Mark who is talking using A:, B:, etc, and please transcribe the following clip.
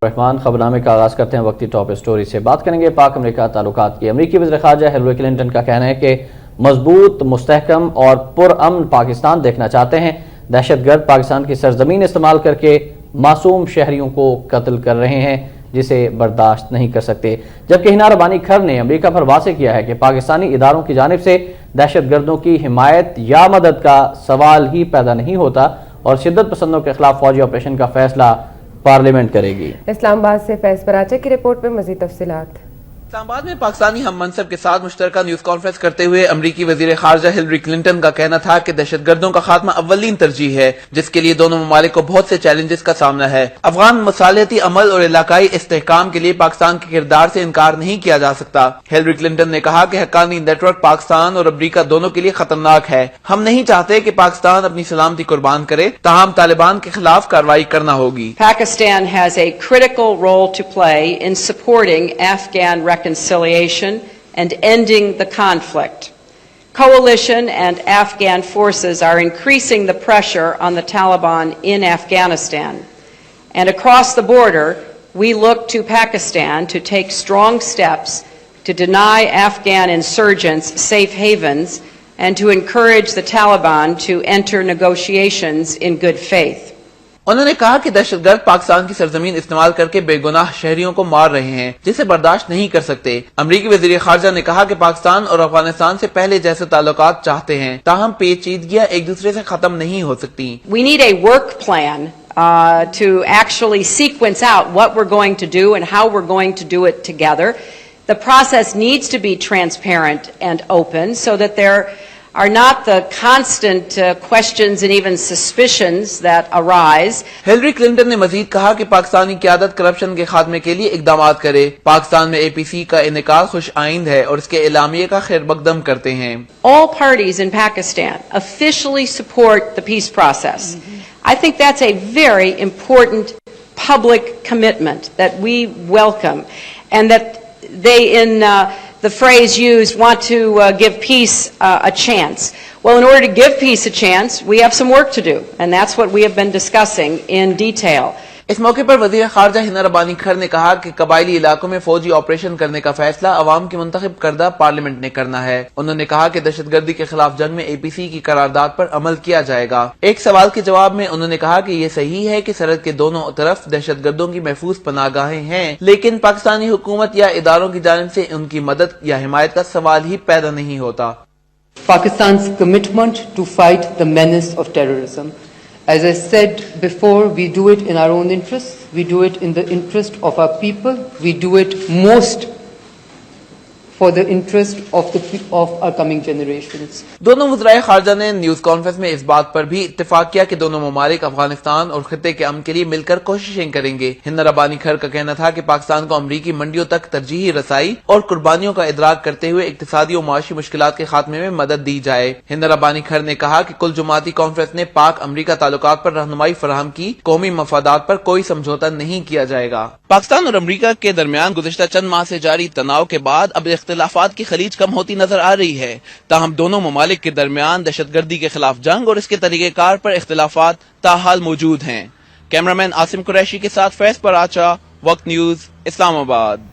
A: रहमान खबरनामे का आगाज करते हैं वक्ती टॉप स्टोरी से। बात करेंगे पाक अमेरिका ताल्लुकात की। अमेरिकी वज़ीर ख़ारजा हिलरी क्लिंटन का कहना है कि मजबूत, मुस्तहकम और पुरअमन पाकिस्तान देखना चाहते हैं। दहशतगर्द पाकिस्तान की सरजमीन इस्तेमाल करके मासूम शहरियों को कत्ल कर रहे हैं, जिसे बर्दाश्त नहीं कर सकते। जबकि हिना रबानी खर ने अमेरिका पर वाज़ेह किया है कि पाकिस्तानी इदारों की जानिब से दहशतगर्दों की हिमायत या मदद का सवाल ही पैदा नहीं होता और शिद्दत पसंदों के खिलाफ फौजी ऑपरेशन का फैसला पार्लियामेंट करेगी।
B: इस्लामाबाद से फैज पराचे की रिपोर्ट में मज़ीद तफसीलात।
C: इस्लामाबाद में पाकिस्तानी हम मनसब के साथ मुश्तरका न्यूज कॉन्फ्रेंस करते हुए अमरीकी वजीर खारजा हिलरी क्लिंटन का कहना था कि दहशतगर्दों का खात्मा अव्वलीन तरजीह है, जिसके लिए दोनों ममालिक को बहुत से चैलेंजेस का सामना है। अफगान मसालियाती अमल और इलाकाई इस्तेहकाम के लिए पाकिस्तान के किरदार से इनकार नहीं किया जा सकता। हिलरी क्लिंटन ने कहा कि हक्कानी नेटवर्क पाकिस्तान और अमरीका दोनों के लिए खतरनाक है। हम नहीं चाहते कि पाकिस्तान अपनी सलामती कुर्बान करे, ताहम तालिबान के खिलाफ कार्रवाई करना होगी।
D: Pakistan has a critical role to play in supporting Afghan reconciliation and ending the conflict. Coalition and Afghan forces are increasing the pressure on the Taliban in Afghanistan. And across the border, we look to Pakistan to take strong steps to deny Afghan insurgents safe havens and to encourage the Taliban to enter negotiations in good faith.
C: उन्होंने कहा कि दहशतगर्द पाकिस्तान की सरजमीन इस्तेमाल करके बेगुनाह शहरियों को मार रहे हैं, जिसे बर्दाश्त नहीं कर सकते। अमरीकी वजीर खारजा ने कहा कि पाकिस्तान और अफगानिस्तान से पहले जैसे ताल्लुकात चाहते हैं, ताहम पेचीदगियां एक दूसरे से खत्म नहीं हो सकती।
D: We need a work plan to actually sequence out what we're going to do and how we're going to do it together. The process needs to be transparent and open so that there are not the constant questions and even suspicions that arise.
C: Hillary Clinton ने मजीद कहा कि Pakistani क़यादत corruption के खात्मे के लिए इक़दामात करे। पाकिस्तान में APC का इनेकाद खुश आइंद है और इसके एलामिये का खैर मकदम करते हैं।
D: All parties in Pakistan officially support the peace process. I think that's a very important public commitment that we welcome, and that they in the phrase used, want to give peace a chance. Well, in order to give peace a chance, we have some work to do, and that's what we have been discussing in detail.
C: इस मौके पर वजीर खारजा हिना रबानी खर ने कहा कि कबायली इलाकों में फौजी ऑपरेशन करने का फैसला अवाम की मुंतखब करदा पार्लियामेंट ने करना है। उन्होंने कहा कि दहशतगर्दी के खिलाफ जंग में APC की करारदाद पर अमल किया जाएगा। एक सवाल के जवाब में उन्होंने कहा कि ये सही है कि सरहद के दोनों तरफ दहशतगर्दों की महफूज पनाहगाहें हैं, लेकिन पाकिस्तानी हुकूमत या इदारों की जानिब से उनकी मदद या हिमायत का सवाल ही पैदा नहीं होता।
E: Pakistan's commitment to fight the menace of terrorism. As I said before, we do it in our own interest. We do it in the interest of our people. We do it most for the interest of our coming generations.
C: दोनों वज़राए खारजा ने news conference में इस बात पर भी इत्तेफाक किया कि दोनों ममालिक अफगानिस्तान और खित्ते के अमन के लिए मिलकर कोशिशें करेंगे। हिना रबानी खर का कहना था कि पाकिस्तान को अमरीकी मंडियों तक तरजीही रसाई और कुर्बानियों का इदराक करते हुए इक्तिसादी और माशी मुश्किलात के खात्मे में मदद दी जाए। हिना रबानी खर ने कहा कि कुल जुमाती कॉन्फ्रेंस ने पाक अमरीका ताल्लुकात पर रहनुमाई फराहम की, कौमी मफादात पर कोई समझौता नहीं किया जाएगा। पाकिस्तान और अमरीका के दरमियान गुज़िश्ता चंद माह से जारी तनाव के बाद अब इख्तिलाफात की खलीज कम होती नजर आ रही है, ताहम दोनों ममालिक के दरमियान दहशतगर्दी के खिलाफ जंग और इसके तरीक़ेकार पर इख्तिलाफात ताहाल मौजूद हैं। कैमरामैन आसिम कुरैशी के साथ फैज पराचा, वक्त न्यूज, इस्लामाबाद।